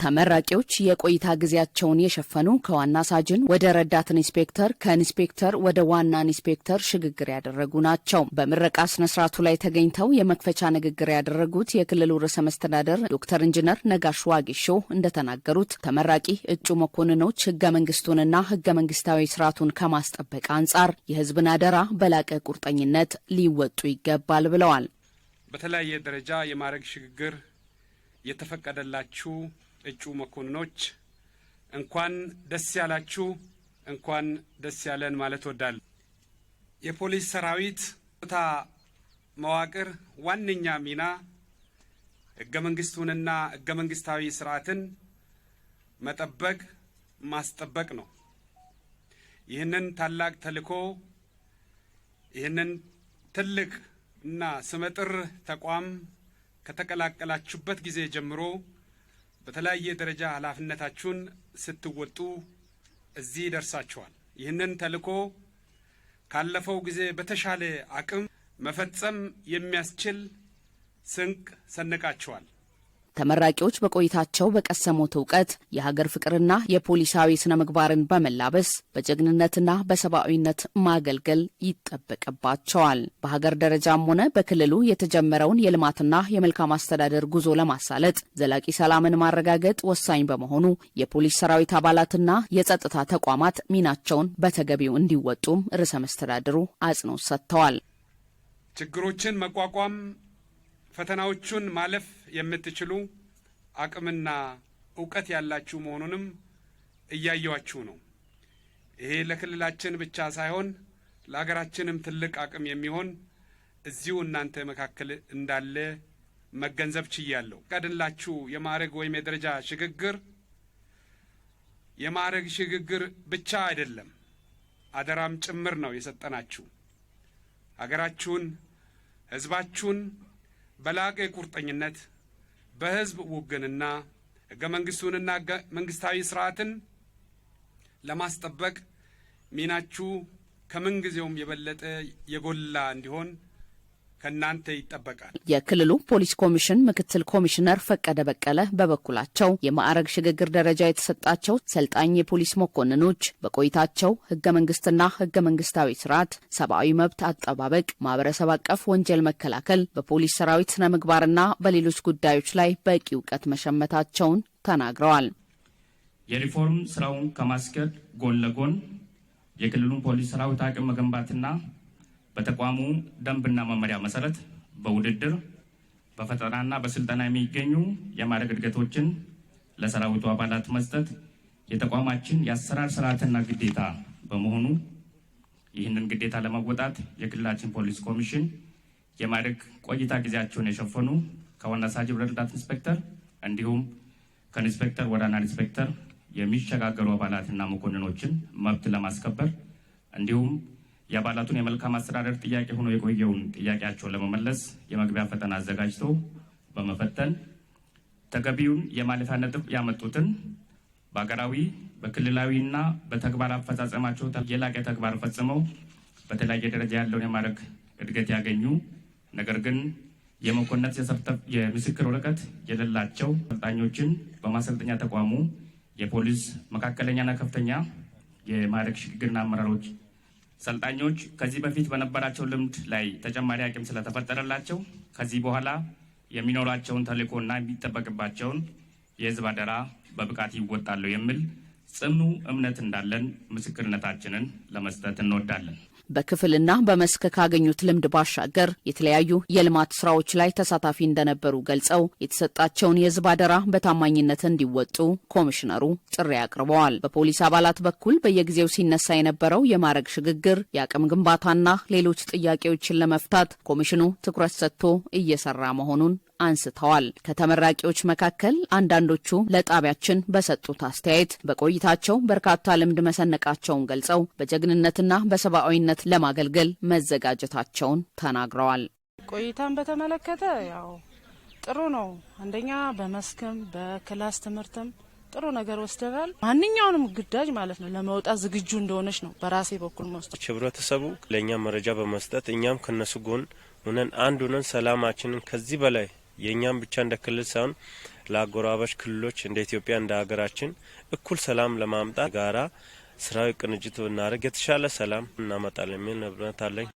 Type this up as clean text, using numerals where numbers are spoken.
ተመራቂዎች የቆይታ ጊዜያቸውን የሸፈኑ ከዋና ሳጅን ወደ ረዳት ኢንስፔክተር ከኢንስፔክተር ወደ ዋና ኢንስፔክተር ሽግግር ያደረጉ ናቸው። በምረቃ ስነ ስርዓቱ ላይ ተገኝተው የመክፈቻ ንግግር ያደረጉት የክልሉ ርዕሰ መስተዳደር ዶክተር ኢንጂነር ነጋሽ ዋጌሾ እንደተናገሩት ተመራቂ እጩ መኮንኖች ህገ መንግስቱንና ህገ መንግስታዊ ስርዓቱን ከማስጠበቅ አንጻር የህዝብን አደራ በላቀ ቁርጠኝነት ሊወጡ ይገባል ብለዋል። በተለያየ ደረጃ የማዕረግ ሽግግር የተፈቀደላችሁ እጩ መኮንኖች እንኳን ደስ ያላችሁ፣ እንኳን ደስ ያለን ማለት እወዳለሁ። የፖሊስ ሰራዊት መዋቅር ዋነኛ ሚና ህገ መንግስቱንና ህገ መንግስታዊ ስርዓትን መጠበቅ ማስጠበቅ ነው። ይህንን ታላቅ ተልዕኮ ይህንን ትልቅ እና ስመጥር ተቋም ከተቀላቀላችሁበት ጊዜ ጀምሮ በተለያየ ደረጃ ኃላፊነታችሁን ስትወጡ እዚህ ደርሳችኋል። ይህንን ተልዕኮ ካለፈው ጊዜ በተሻለ አቅም መፈጸም የሚያስችል ስንቅ ሰንቃችኋል። ተመራቂዎች በቆይታቸው በቀሰሙት እውቀት የሀገር ፍቅርና የፖሊሳዊ ስነ ምግባርን በመላበስ በጀግንነትና በሰብአዊነት ማገልገል ይጠበቅባቸዋል። በሀገር ደረጃም ሆነ በክልሉ የተጀመረውን የልማትና የመልካም አስተዳደር ጉዞ ለማሳለጥ ዘላቂ ሰላምን ማረጋገጥ ወሳኝ በመሆኑ የፖሊስ ሰራዊት አባላትና የጸጥታ ተቋማት ሚናቸውን በተገቢው እንዲወጡም ርዕሰ መስተዳድሩ አጽንኦት ሰጥተዋል። ችግሮችን መቋቋም ፈተናዎቹን ማለፍ የምትችሉ አቅምና እውቀት ያላችሁ መሆኑንም እያያችሁ ነው። ይሄ ለክልላችን ብቻ ሳይሆን ለሀገራችንም ትልቅ አቅም የሚሆን እዚሁ እናንተ መካከል እንዳለ መገንዘብ ችያለሁ። ቀድላችሁ የማዕረግ ወይም የደረጃ ሽግግር የማዕረግ ሽግግር ብቻ አይደለም፣ አደራም ጭምር ነው የሰጠናችሁ። ሀገራችሁን፣ ህዝባችሁን በላቀ ቁርጠኝነት በህዝብ ውግንና ህገ መንግስቱንና ህገ መንግስታዊ ስርዓትን ለማስጠበቅ ሚናችሁ ከምንጊዜውም የበለጠ የጎላ እንዲሆን ከናንተ ይጠበቃል። የክልሉ ፖሊስ ኮሚሽን ምክትል ኮሚሽነር ፈቀደ በቀለ በበኩላቸው የማዕረግ ሽግግር ደረጃ የተሰጣቸው ሰልጣኝ የፖሊስ መኮንኖች በቆይታቸው ህገ መንግስትና ህገ መንግስታዊ ስርዓት፣ ሰብአዊ መብት አጠባበቅ፣ ማህበረሰብ አቀፍ ወንጀል መከላከል፣ በፖሊስ ሰራዊት ስነ ምግባርና በሌሎች ጉዳዮች ላይ በቂ እውቀት መሸመታቸውን ተናግረዋል። የሪፎርም ስራውን ከማስኬድ ጎን ለጎን የክልሉን ፖሊስ ሰራዊት አቅም መገንባትና በተቋሙ ደንብና መመሪያ መሰረት በውድድር በፈተናና በስልጠና የሚገኙ የማዕረግ እድገቶችን ለሰራዊቱ አባላት መስጠት የተቋማችን የአሰራር ስርዓትና ግዴታ በመሆኑ ይህንን ግዴታ ለመወጣት የክልላችን ፖሊስ ኮሚሽን የማዕረግ ቆይታ ጊዜያቸውን የሸፈኑ ከዋና ሳጅን ረዳት ኢንስፔክተር እንዲሁም ከኢንስፔክተር ወደ ዋና ኢንስፔክተር የሚሸጋገሩ አባላትና መኮንኖችን መብት ለማስከበር እንዲሁም የአባላቱን የመልካም አስተዳደር ጥያቄ ሆኖ የቆየውን ጥያቄያቸውን ለመመለስ የመግቢያ ፈተና አዘጋጅቶ በመፈተን ተገቢውን የማለፊያ ነጥብ ያመጡትን በአገራዊ በክልላዊና በተግባር አፈጻጸማቸው የላቀ ተግባር ፈጽመው በተለያየ ደረጃ ያለውን የማዕረግ እድገት ያገኙ ነገር ግን የመኮንነት የምስክር ወረቀት የሌላቸው ሰልጣኞችን በማሰልጠኛ ተቋሙ የፖሊስ መካከለኛና ከፍተኛ የማዕረግ ሽግግርና አመራሮች ሰልጣኞች ከዚህ በፊት በነበራቸው ልምድ ላይ ተጨማሪ አቅም ስለተፈጠረላቸው ከዚህ በኋላ የሚኖራቸውን ተልዕኮና የሚጠበቅባቸውን የህዝብ አደራ በብቃት ይወጣሉ የሚል ጽኑ እምነት እንዳለን ምስክርነታችንን ለመስጠት እንወዳለን። በክፍልና በመስክ ካገኙት ልምድ ባሻገር የተለያዩ የልማት ስራዎች ላይ ተሳታፊ እንደነበሩ ገልጸው የተሰጣቸውን የህዝብ አደራ በታማኝነት እንዲወጡ ኮሚሽነሩ ጥሪ አቅርበዋል። በፖሊስ አባላት በኩል በየጊዜው ሲነሳ የነበረው የማዕረግ ሽግግር፣ የአቅም ግንባታና ሌሎች ጥያቄዎችን ለመፍታት ኮሚሽኑ ትኩረት ሰጥቶ እየሰራ መሆኑን አንስተዋል። ከተመራቂዎች መካከል አንዳንዶቹ ለጣቢያችን በሰጡት አስተያየት በቆይታቸው በርካታ ልምድ መሰነቃቸውን ገልጸው በጀግንነትና በሰብአዊነት ለማገልገል መዘጋጀታቸውን ተናግረዋል። ቆይታን በተመለከተ ያው ጥሩ ነው። አንደኛ በመስክም በክላስ ትምህርትም ጥሩ ነገር ወስደናል። ማንኛውንም ግዳጅ ማለት ነው ለመውጣት ዝግጁ እንደሆነች ነው በራሴ በኩል መስጠት። ህብረተሰቡ ለኛ መረጃ በመስጠት እኛም ከነሱ ጎን ሆነን አንድ ሆነን ሰላማችንን ከዚህ በላይ የኛም ብቻ እንደ ክልል ሳይሆን ለአጎራባች ክልሎች እንደ ኢትዮጵያ እንደ ሀገራችን እኩል ሰላም ለማምጣት ጋራ ስራዊ ቅንጅት ብናደርግ የተሻለ ሰላም እናመጣለን የሚል እምነት አለኝ።